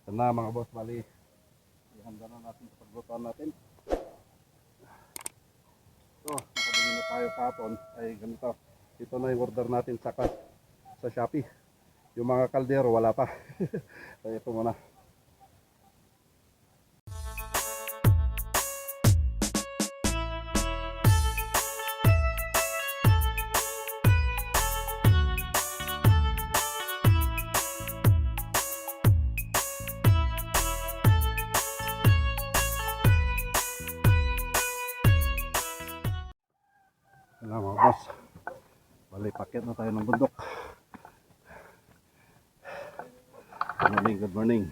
Yan na mga boss, bali ihanda na natin sa paglutuan natin. So, nakabili na tayo kapon ay ganito. Ito na yung order natin sa Shopee. Yung mga kaldero wala pa. So ito muna. Yan na mga boss, bali paket na tayo ng bundok. Good morning.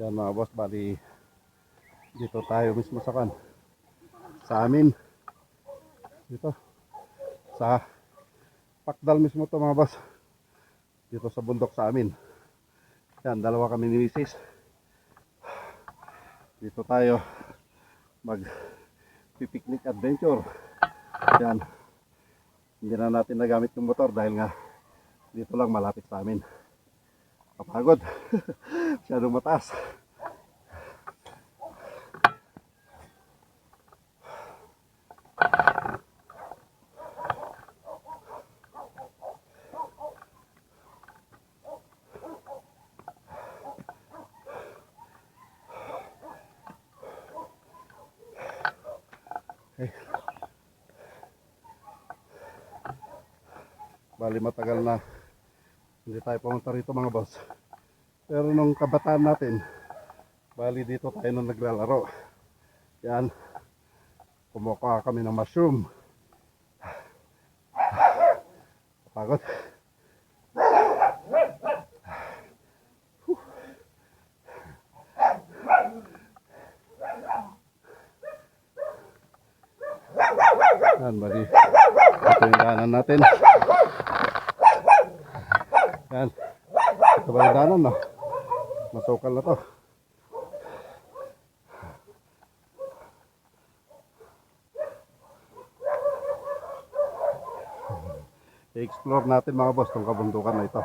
Yan mga boss, bali dito tayo mismo sa amin dito sa Pakdal mismo to mga boss, dito sa bundok sa amin. Yan, dalawa kami ni Mrs. Dito tayo mag picnic adventure. Yan, hindi na natin nagamit yung motor dahil nga dito lang malapit sa amin. Kapagod. Masyadong mataas. Okay. Bali matagal na hindi tayo pumunta rito mga boss. Pero nung kabataan natin, bali dito tayo nung naglalaro. Yan, kumukuha kami ng mushroom. Kapagod. Yan, bali ito yung daanan natin. Yan, ito ba yung daanan, no? Masukal na to. I-explore natin mga boss itong kabundukan na ito.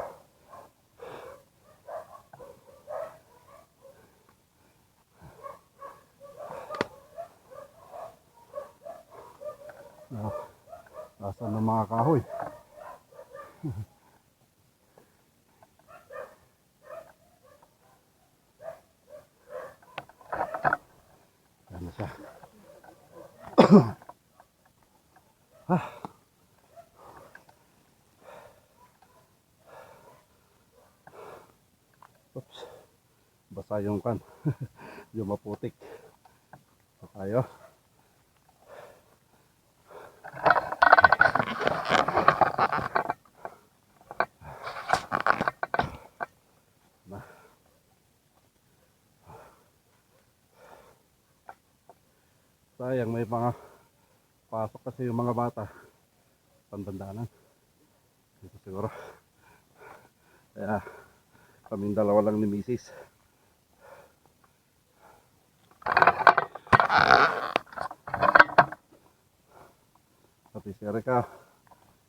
Asan ng mga kahoy? Yan na siya. Oops. Basa yung kan. Yung maputik. So tayo. Sayang, may mga pasok kasi yung mga bata. Pandandaanan. Dito siguro. Kaya kaming dalawa lang ni Mrs. Pati si Erika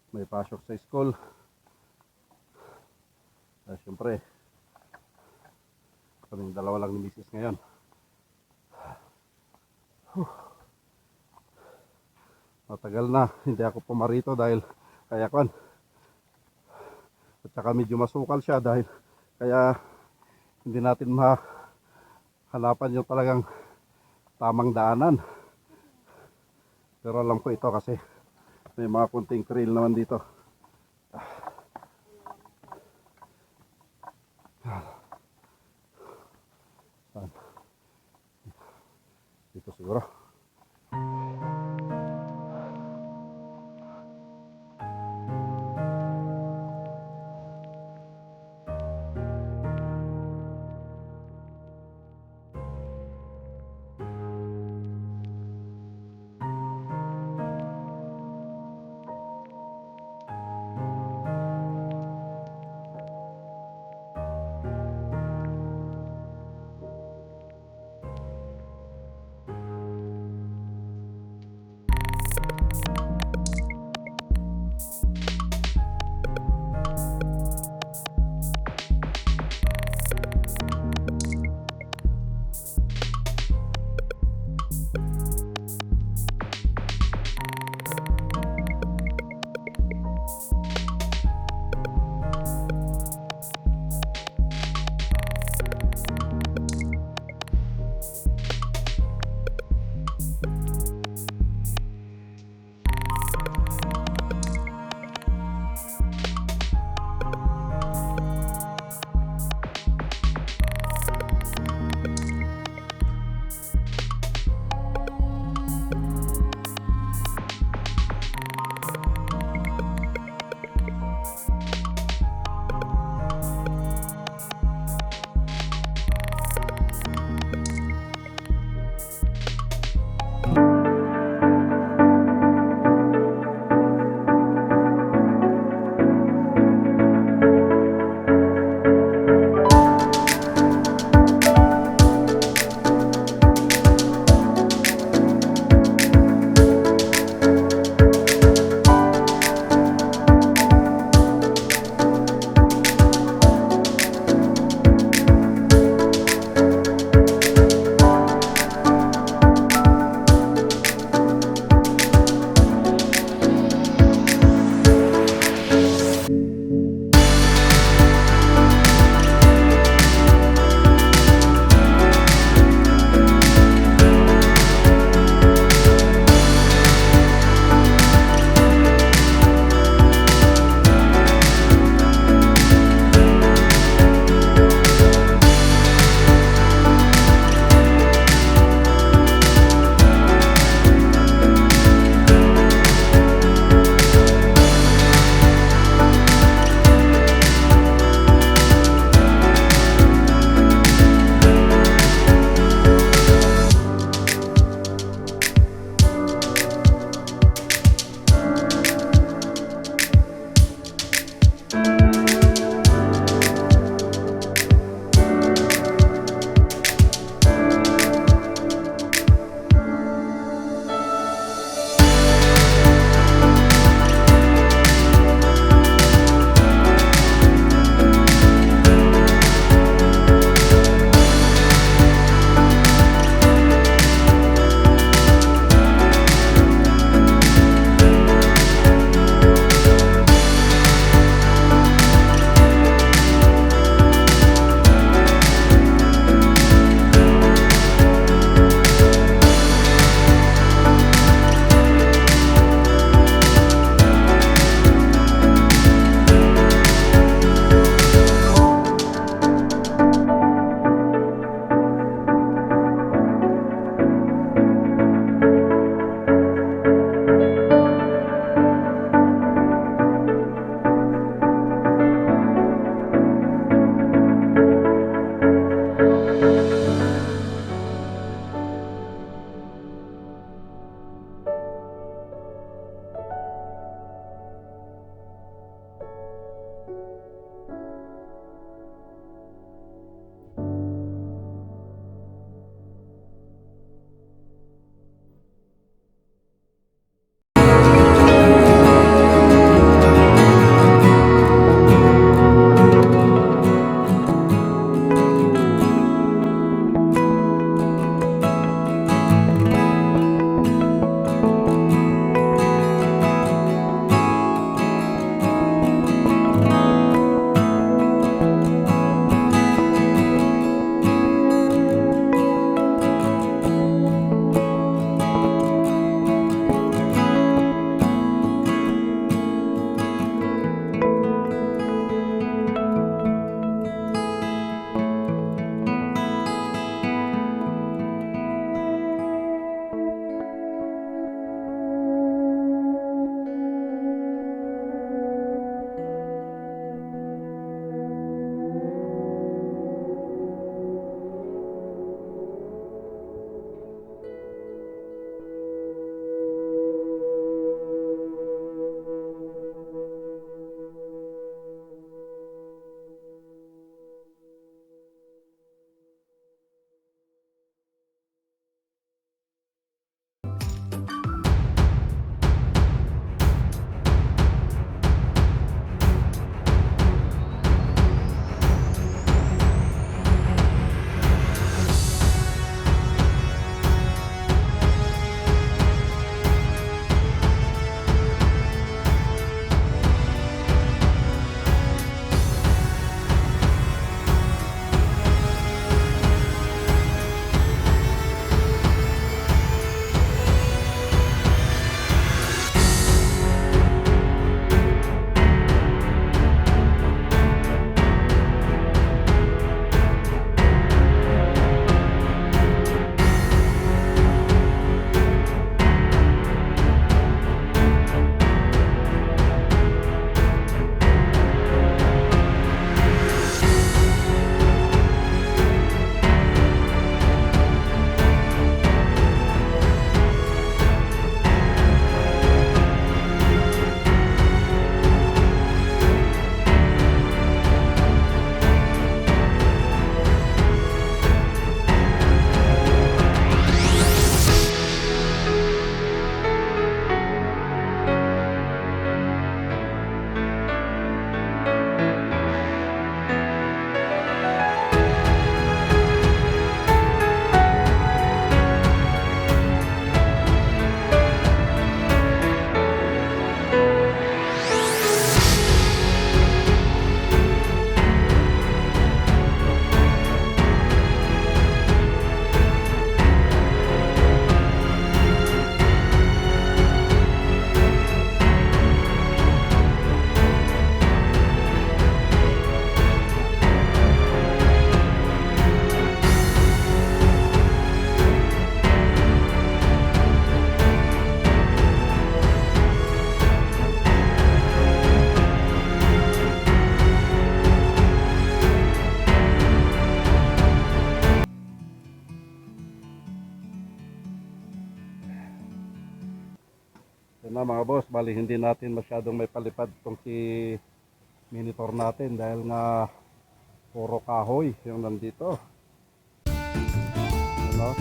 may pasok sa school. Kaya syempre kaming dalawa lang ni Mrs. ngayon. Matagal na hindi ako pumarito dahil kaya kwan. At saka medyo masukal siya dahil kaya hindi natin mahanapan yung talagang tamang daanan. Pero alam ko ito kasi may mga kunting trail naman dito. Dito siguro. na mga boss, bali hindi natin masyadong may palipad itong si monitor natin dahil nga puro kahoy yung nandito. Ano?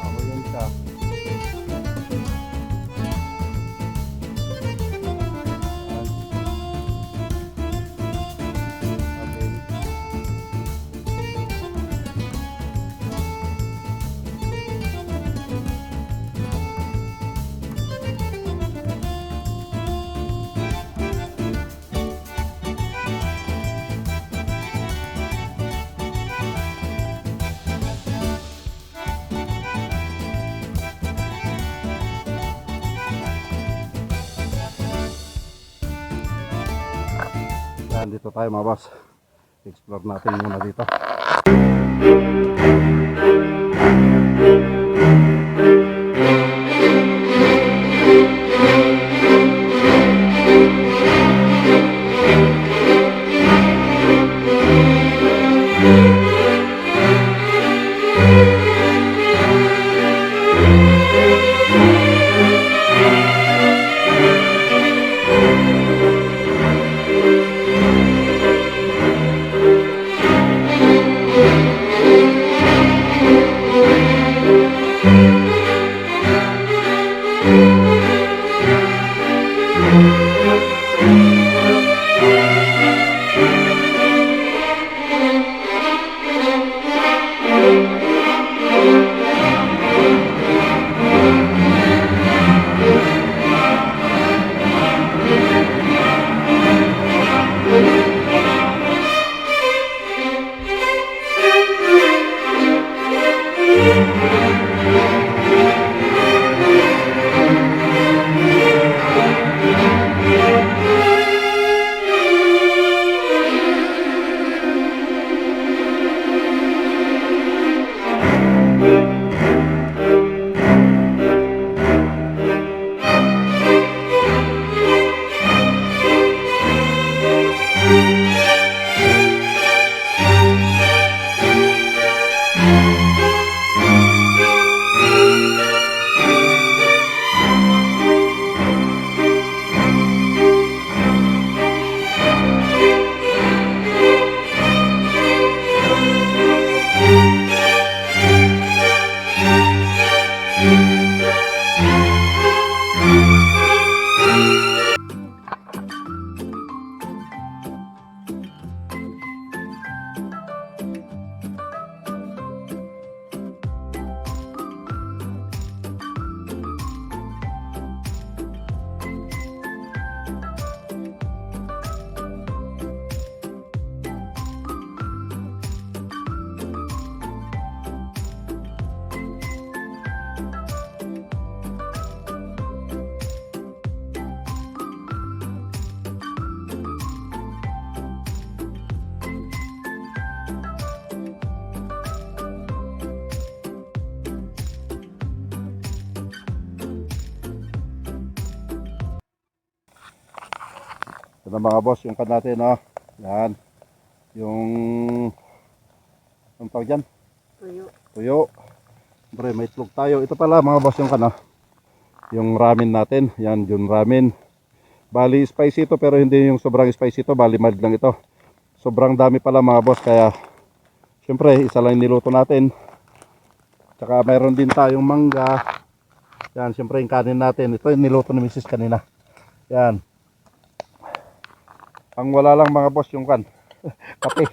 Kahoy yun siya. Yan, dito tayo mga boss. Explore natin muna dito. Ito na mga boss, yung kan natin, no? Yan. Yung tawag dyan? Tuyo. Tuyo. Siyempre, may itlog tayo. Ito pala mga boss yung kan, no? Yung ramen natin. Yan, yung ramen. Bali, spicy ito, pero hindi yung sobrang spicy ito. Bali, mild lang ito. Sobrang dami pala mga boss, kaya siyempre, isa lang niluto natin. Tsaka mayroon din tayong mangga. Yan, siyempre yung kanin natin. Ito yung niluto ni Mrs. kanina. Yan. Ang wala lang mga boss yung kan. Kape.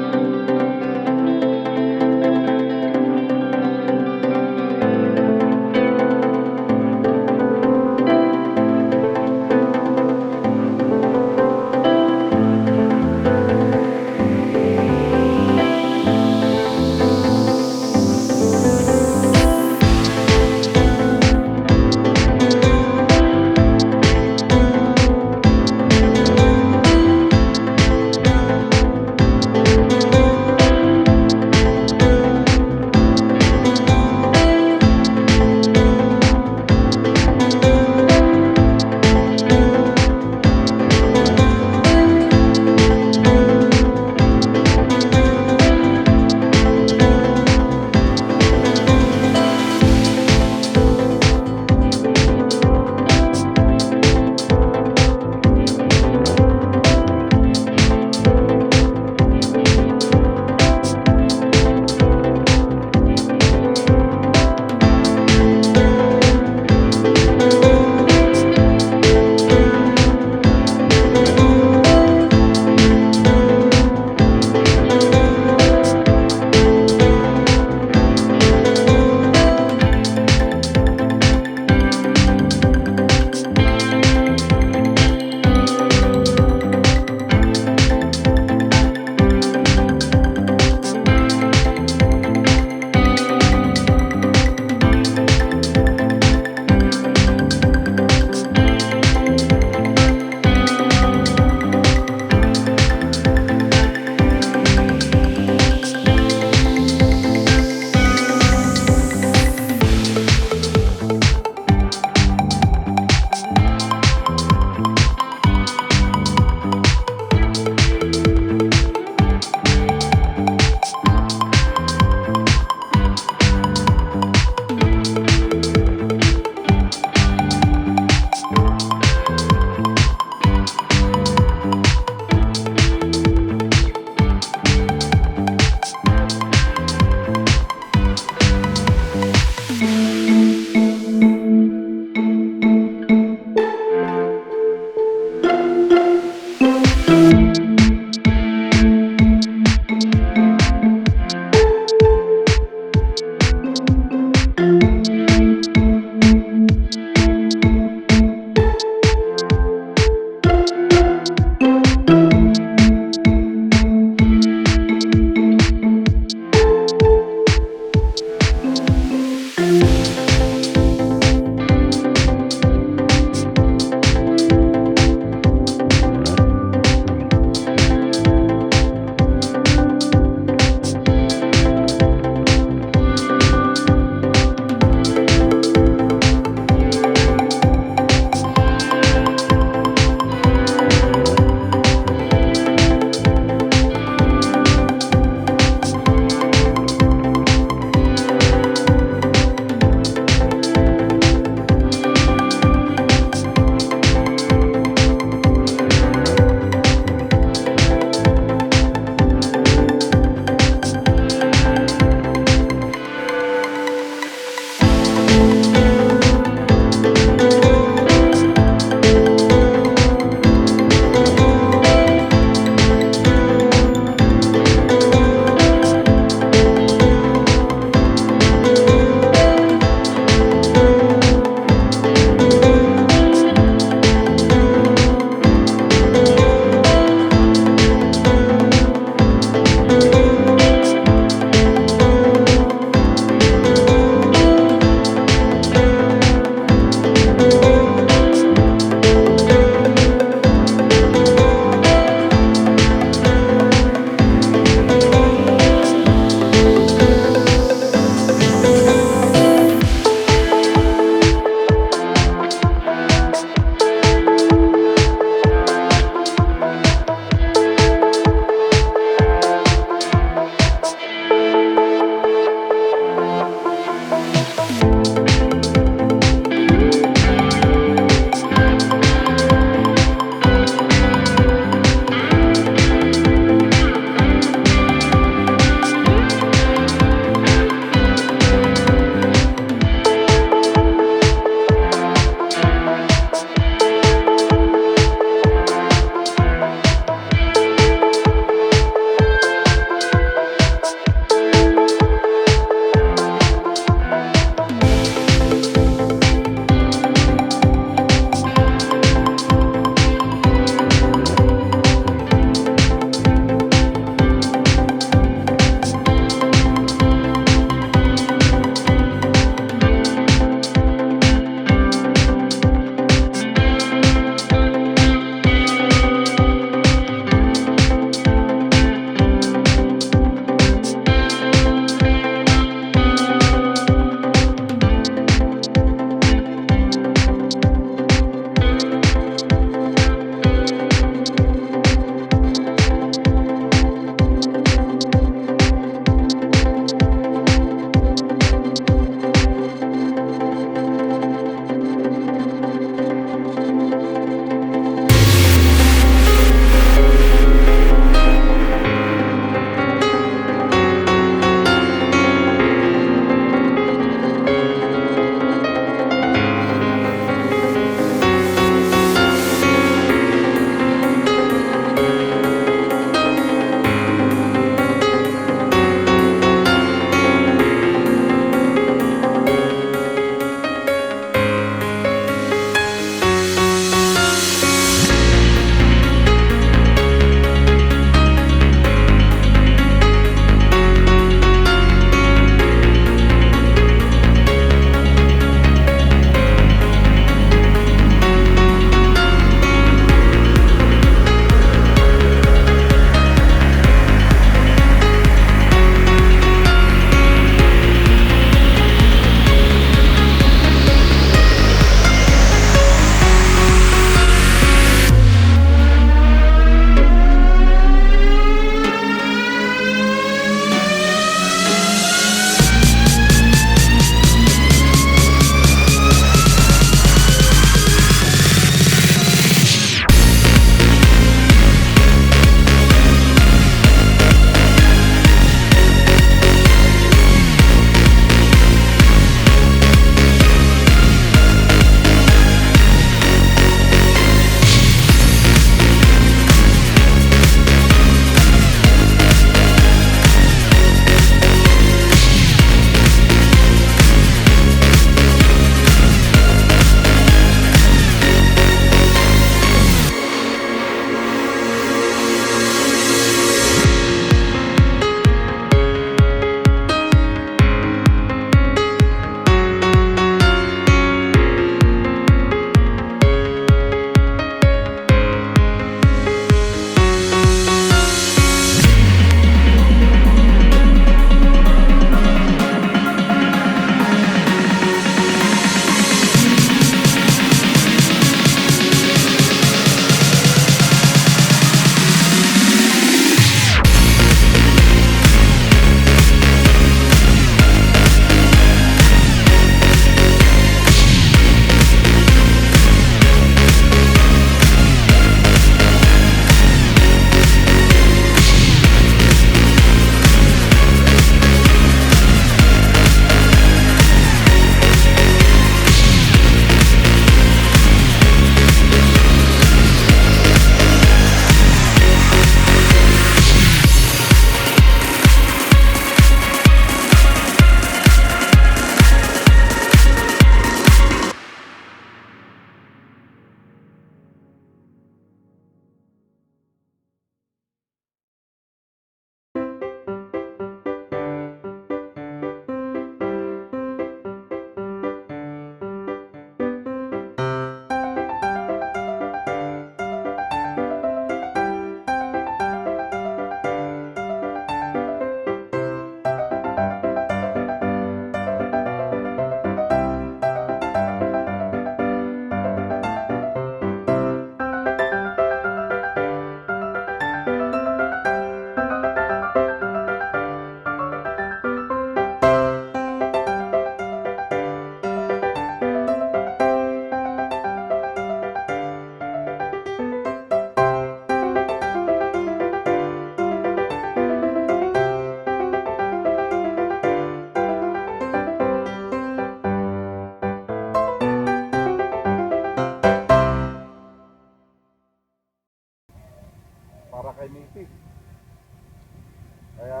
Kaya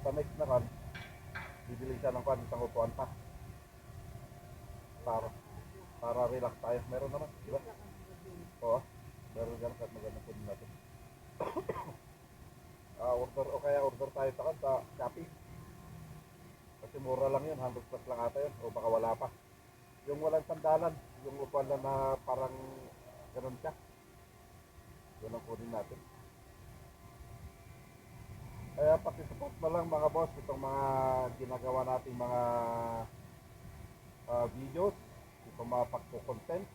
sa next na kan, bibili siya ng kwan, isang upuan pa. Para, para relax tayo. Meron naman, di ba? Oo, meron dyan kahit magandang kunin natin. Order o kaya order tayo sa kan, sa Shopee. Kasi mura lang yun, 100 plus lang ata yun. O baka wala pa. Yung walang sandalan, yung upuan lang na parang ganun siya. Yun ang kunin natin. Kaya pakisupport na lang mga boss itong mga ginagawa nating mga videos, itong mga pagko-content.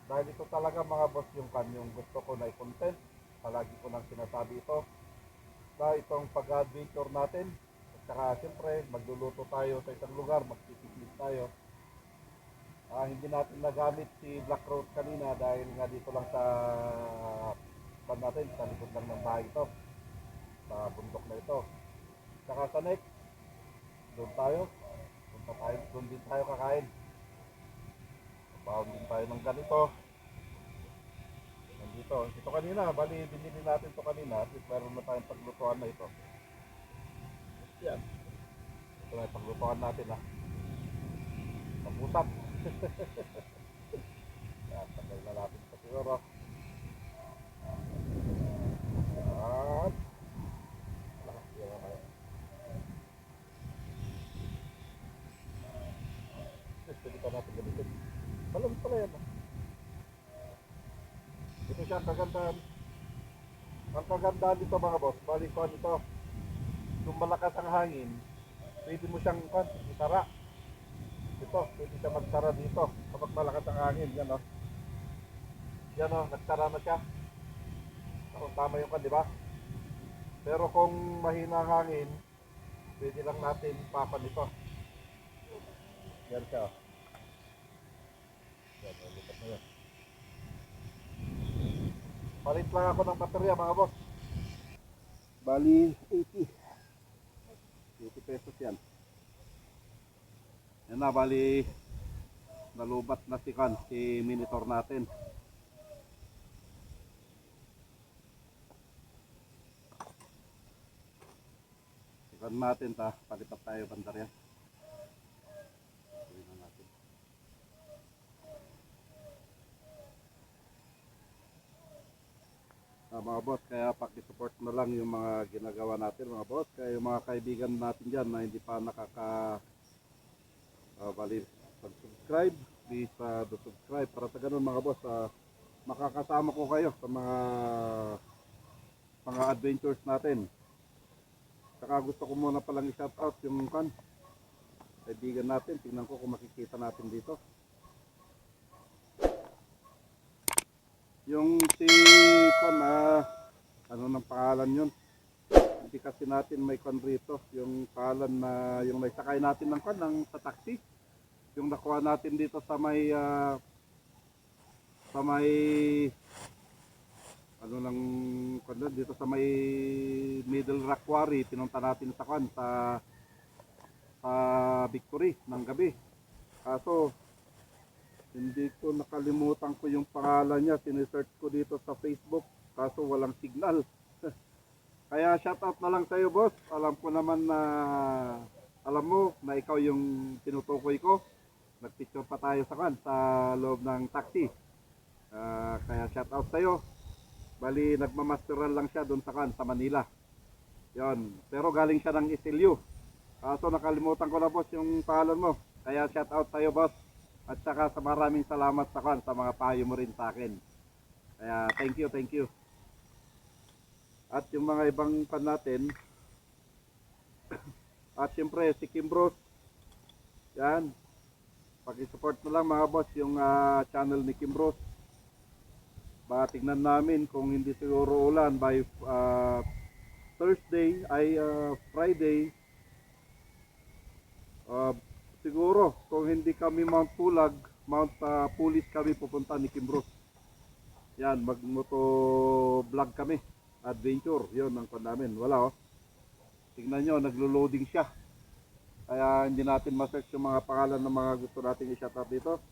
Dahil ito talaga mga boss yung gusto ko na i-content. Palagi ko nang sinasabi ito. Na itong pag-adventure natin. At saka siyempre magluluto tayo sa isang lugar, magpipiknik tayo. Hindi natin nagamit si Black Road kanina dahil nga dito lang sa natin, sa likod lang ng bahay ito. Sa bundok na ito. Saka sa next, doon tayo. Doon din tayo kakain. Baon din tayo ng ganito. Nandito. Ito kanina, bali binili natin ito kanina. At least meron na tayong paglutuan na ito. Yan. Ito na yung paglutuan natin ha. Pagusap. Yan, tagal na natin ito siguro. At pwede pa natin gamitin. Balon pala yan. Ito siya ang kagandahan. Ang kagandahan dito mga boss, balik ko ito. Kung malakas ang hangin, pwede mo siyang itara. Ito, pwede siya magtara dito kapag malakas ang hangin. Yan o. Yan o, nagtara na siya. Kung tama yung di ba? Pero kung mahina ang hangin, pwede lang natin papan ito. Yan siya. Yan, lipat na yan. Palit lang ako ng baterya mga boss. Bali 80 pesos yan. Yan na, bali nalubat na si monitor natin. Sikan natin ta, palipat tayo bandarya. Mga boss, kaya pakisupport na lang yung mga ginagawa natin mga boss. Kaya yung mga kaibigan natin dyan na hindi pa subscribe, please subscribe para sa ganun mga boss, makakasama ko kayo sa mga adventures natin. Saka gusto ko muna palang i-shoutout yung kaibigan natin. Tingnan ko kung makikita natin dito. Yung si ano ng pangalan yun? Hindi kasi natin may rito. Yung pangalan na yung naisakay natin ng sa taxi. Yung nakuha natin dito sa may dito sa may Middle Rock Quarry. Pinunta natin sa Victory ng gabi. Kaso hindi ko nakalimutan ko yung pangalan niya. Sinesearch ko dito sa Facebook. Kaso walang signal. Kaya shoutout na lang sa iyo boss. Alam ko naman na alam mo na ikaw yung tinutukoy ko. Nagpicture pa tayo sa loob ng taxi. Kaya shoutout sa iyo. Bali nagmamasteral lang siya doon sa Manila. Yon. Pero galing siya ng SLU. Kaso nakalimutan ko na boss yung pangalan mo. Kaya shoutout sa iyo boss. At saka sa maraming salamat sa mga payo mo rin sa akin. Kaya thank you. At yung mga ibang natin. At siyempre si Kimbros. Yan. Pag-support na lang mga boss yung channel ni Kimbros. Baka tignan namin kung hindi siguro ulan by Thursday ay Friday. Siguro kung hindi kami Mount Pulag, Mount Pulis kami pupunta ni Kimbros. Yan, magmoto vlog kami. Adventure, yun ang namin. Wala oh. Tingnan nyo, naglo-loading siya. Kaya hindi natin ma-search yung mga pangalan ng mga gusto natin i-shoutout dito.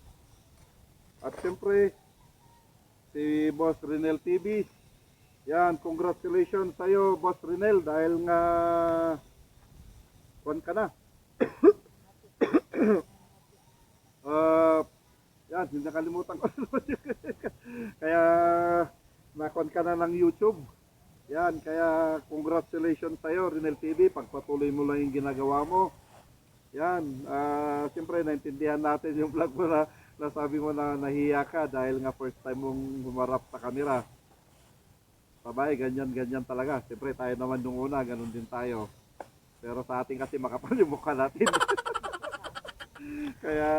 At siyempre, si Boss Renel TV. Yan, congratulations sa'yo, Boss Rinel, dahil nga kuwan ka na. Ah, yan, hindi nakalimutan ko. Kaya nakuan ka na ng YouTube. Yan, kaya congratulations sa'yo, Rinel TV. Pagpatuloy mo lang yung ginagawa mo. Yan, siyempre naintindihan natin yung vlog mo na nasabi mo na nahiya ka dahil nga first time mong humarap sa camera. Sabay, ganyan talaga. Siyempre tayo naman nung una, ganun din tayo. Pero sa ating kasi makapal yung mukha natin. Kaya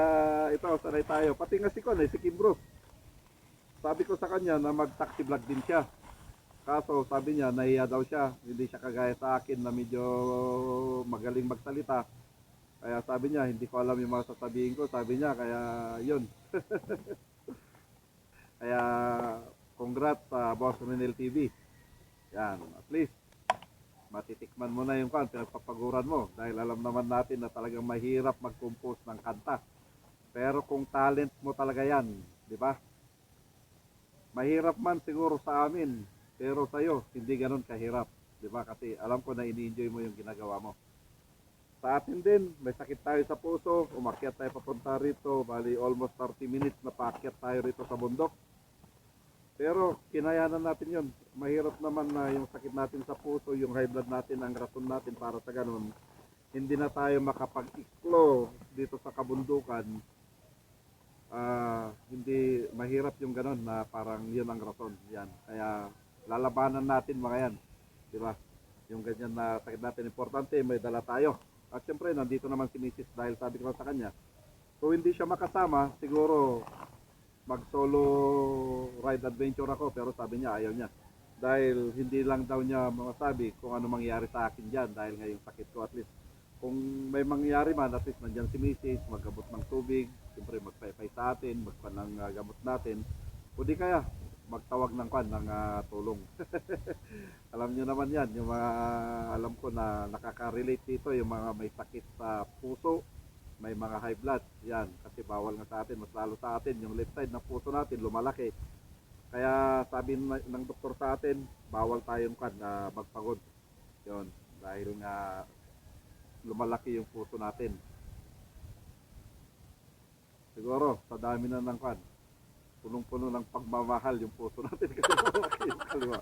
ito, sanay tayo. Pati nga si Kim Bruce. Sabi ko sa kanya na mag-taxi vlog din siya. Kaso sabi niya, nahiya daw siya. Hindi siya kagaya sa akin na medyo magaling magsalita. Kaya sabi niya, hindi ko alam yung mga sasabihin ko. Sabi niya, kaya yun. Kaya congrats sa Boss Rinel TV. Yan, at least matitikman mo na yung pinagpapaguran mo. Dahil alam naman natin na talagang mahirap mag-compose ng kanta. Pero kung talent mo talaga yan, di ba? Mahirap man siguro sa amin, pero sa'yo, hindi ganun kahirap. Di ba? Kasi alam ko na ini-enjoy mo yung ginagawa mo. Sa atin din, may sakit tayo sa puso, umakyat tayo papunta rito, bali almost 30 minutes na paakyat tayo rito sa bundok. Pero kinayanan natin yun. Mahirap naman na yung sakit natin sa puso, yung high blood natin, ang rason natin para sa ganun. Hindi na tayo makapag-explore dito sa kabundukan. Hindi mahirap yung ganun na parang yun ang rason. Yan. Kaya lalabanan natin mga yan. Diba? Yung ganyan na sakit natin, importante, may dala tayo. At syempre, nandito naman si Mrs. dahil sabi ko sa kanya, kung hindi siya makasama, siguro mag-solo ride adventure ako. Pero sabi niya, ayaw niya. Dahil hindi lang daw niya masabi kung ano mangyari sa akin dyan dahil ngayong sakit ko. At least, kung may mangyari man, at least nandyan si Mrs. Magabot ng tubig, siyempre magpaypay sa atin, magpan ng gamot natin. O di kaya, magtawag ng tulong. Alam niyo naman yan, yung mga alam ko na nakaka-relate dito, yung mga may sakit sa puso, may mga high blood, yan, kasi bawal nga sa atin, mas lalo sa atin, yung left side ng puso natin lumalaki. Kaya sabi ng doktor sa atin, bawal tayong magpagod. Yun, dahil nga lumalaki yung puso natin. Siguro, sa dami na ng punong-puno ng pagmamahal yung puso natin kasi malaki yung kaliwa.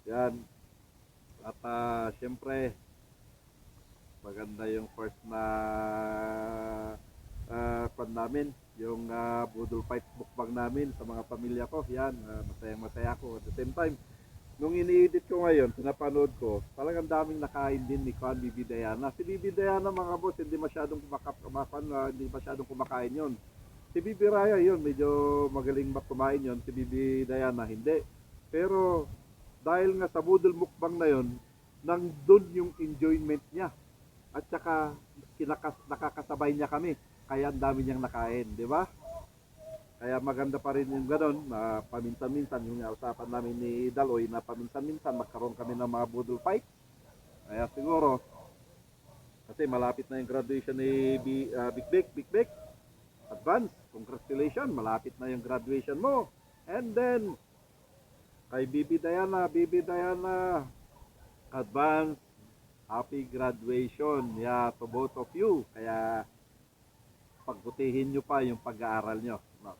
Yan. At syempre, maganda yung first na namin, yung Budol Fight bookbag namin sa mga pamilya ko. Yan, masaya ako. At the same time, nung ini-edit ko ngayon, pinapanood ko, talagang daming nakain din ni Bibi Diana. Si Bibi Diana mga boss, hindi masyadong hindi masyadong kumakain yon. Si Bibi Raya yun, medyo magaling kumain yon. Si Bibi Diana hindi. Pero dahil nga sa Budol Mukbang na yon, nandun yung enjoyment niya. At saka nakakasabay niya kami. Kaya ang dami niyang nakain, di ba? Kaya maganda pa rin yung gano'n na paminsan-minsan yung usapan namin ni Daloy na paminsan-minsan magkaroon kami ng mga budol fight. Kaya siguro kasi malapit na yung graduation ni Big Big Advance. Congratulations, malapit na yung graduation mo. And then kay Bibi Diana Advance, happy graduation. Yeah, to both of you. Kaya pagbutihin nyo pa yung pag-aaral nyo. No?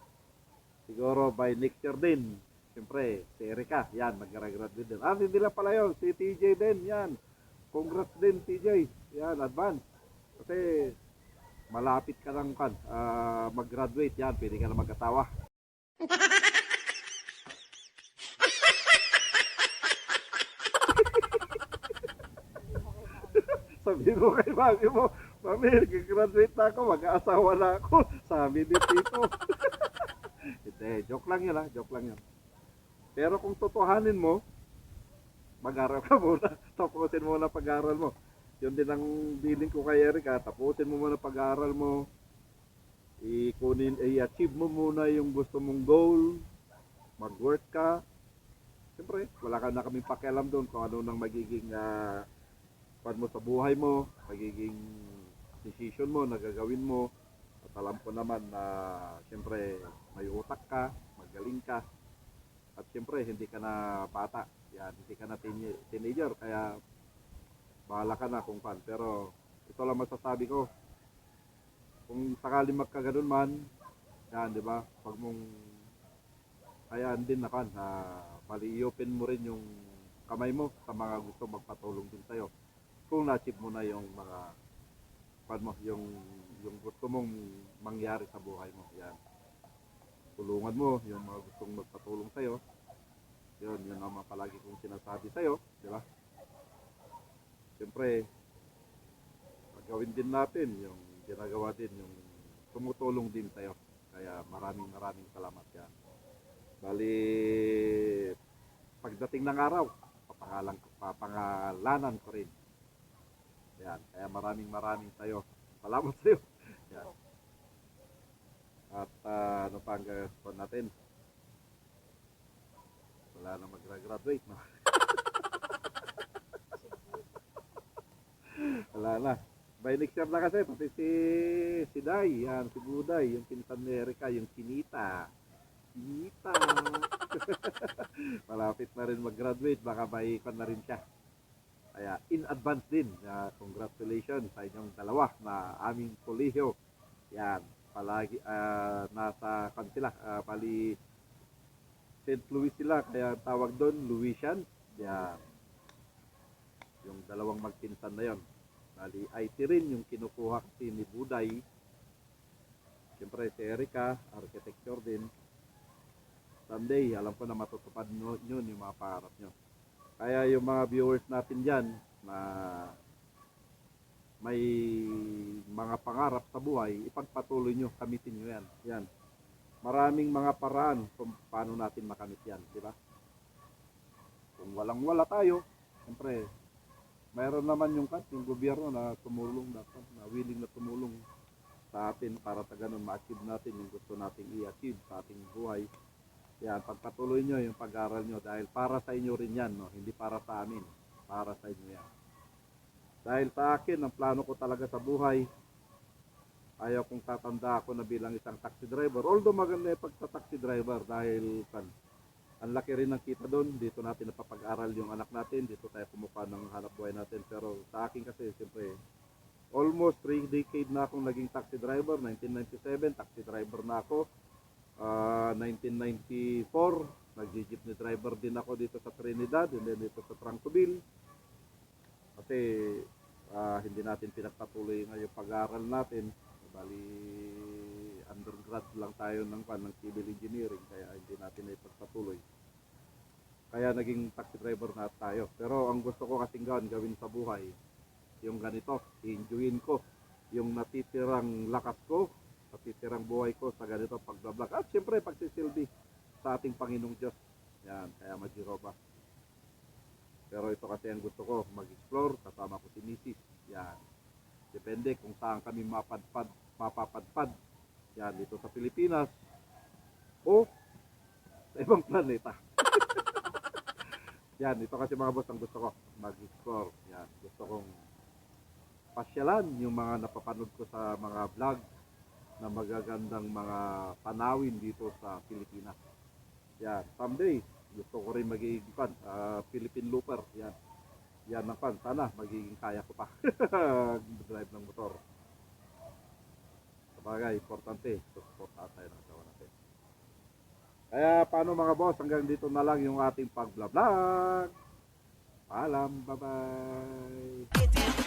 Siguro by next year din, siyempre, si Erika, yan, mag-graduate din. Hindi lang pala yun, si TJ din, yan. Congrats din, TJ. Yan, advance. Kasi, malapit ka lang mag-graduate, yan, pwede ka na mag-asawa. Sabi mo kay mami mo, mami, nag-graduate na ako, mag-aasawa na ako. Sabi ni Tito. Hindi, joke lang yun joke lang yun. Pero kung totohanin mo, mag-aral ka muna. Tapusin mo muna pag-aaral mo. Yun din ang billing ko kay Erika. Tapusin mo muna pag-aaral mo. I-achieve mo muna yung gusto mong goal. Mag-work ka. Siyempre, wala ka na kaming pakialam doon kung ano nang magiging mo sa buhay mo, magiging decision mo, nagagawin mo. At alam ko naman na siyempre may utak ka, magaling ka. At siyempre, hindi ka na bata. Yan, hindi ka na teenager. Kaya, bahala ka na kung pan. Pero, ito lang masasabi ko. Kung sakali magkaganon man, yan, di ba? Pag mong, hayaan din na kan, bali i-open mo rin yung kamay mo sa mga gusto magpatulong din sa'yo. Kung na-achieve mo na yung mga, pan mo, yung gusto mong mangyari sa buhay mo. Yan. Tulungan mo yung mga gustong magpatulong sa'yo. Yun naman palagi kong sinasabi sa'yo, di ba? Siyempre, gawin din natin yung ginagawa din, yung tumutulong din sa'yo. Kaya maraming salamat yan. Bali, pagdating ng araw, papangalanan ko rin. Yan, kaya maraming sa'yo. Salamat sa'yo. Yan. At ano pa ang gagawin natin? Wala na mag-graduate, no? Wala na. By next year na kasi, pati si Day, yan, si Buday, yung pinsan ni Erika, yung Sinita. Malapit na rin mag-graduate, baka may ikon na rin siya. Kaya in advance din, congratulations sa inyong dalawa na aming kolehiyo. Yan, palagi nasa kansila, bali St. Louis sila, kaya tawag doon Louisian. Yan, yung dalawang magpinsan na yon. Bali IT rin yung kinukuha kasi ni Buday. Siyempre si Erika, architecture din. Someday, alam ko na matutupad nyo yun yung mga pangarap nyo. Kaya yung mga viewers natin dyan na may mga pangarap sa buhay, ipagpatuloy nyo, kamitin nyo yan. Yan. Maraming mga paraan kung paano natin makamit yan, di ba? Kung walang-wala tayo, siyempre, mayroon naman yung gobyerno na tumulong dapat, na willing na tumulong sa atin para sa ganun ma-achieve natin yung gusto nating i-achieve sa ating buhay. Yan, pagpatuloy nyo yung pag-aaral nyo dahil para sa inyo rin yan, no? Hindi para sa amin, para sa inyo yan. Dahil sa akin, ang plano ko talaga sa buhay, ayaw kong tatanda ako na bilang isang taxi driver. Although maganda yung pagsa-taxi driver dahil ang laki rin ng kita doon. Dito natin napapag-aral yung anak natin, dito tayo kumuha ng hanap buhay natin. Pero sa akin kasi, siyempre, almost 3 decade na akong naging taxi driver. 1997, taxi driver na ako. 1994, nag-jeepney driver din ako dito sa Trinidad, and then dito sa Trancoville. Kasi hindi natin pinagpatuloy ngayong pag-aaral natin. Bali, undergrad lang tayo ng civil engineering, kaya hindi natin ipagpatuloy. Kaya naging taxi driver na tayo. Pero ang gusto ko kasing gawin sa buhay, yung ganito, i-enjoyin ko yung natitirang lakas ko, natitirang buhay ko sa ganito pagbablog. At siyempre pagsisilbi sa ating Panginoong Diyos. Yan, kaya Majiroba. Pero ito kasi ang gusto ko, mag-explore, kasama ko si Mrs. Yan. Depende kung saan kami mapapadpad. Yan, dito sa Pilipinas o sa ibang planeta. Yan, ito kasi mga boss ang gusto ko, mag-explore. Yan, gusto kong pasyalan yung mga napapanood ko sa mga vlog na magagandang mga tanawin dito sa Pilipinas. Yan, someday gusto ko rin magiging Philippine Looper. Yan. Yan ang sana magiging kaya ko pa. Drive ng motor. Sabagay, importante, suportahan tayo ng asawa natin. Kaya paano mga boss, hanggang dito na lang yung ating pag-vlog. Paalam, bye-bye.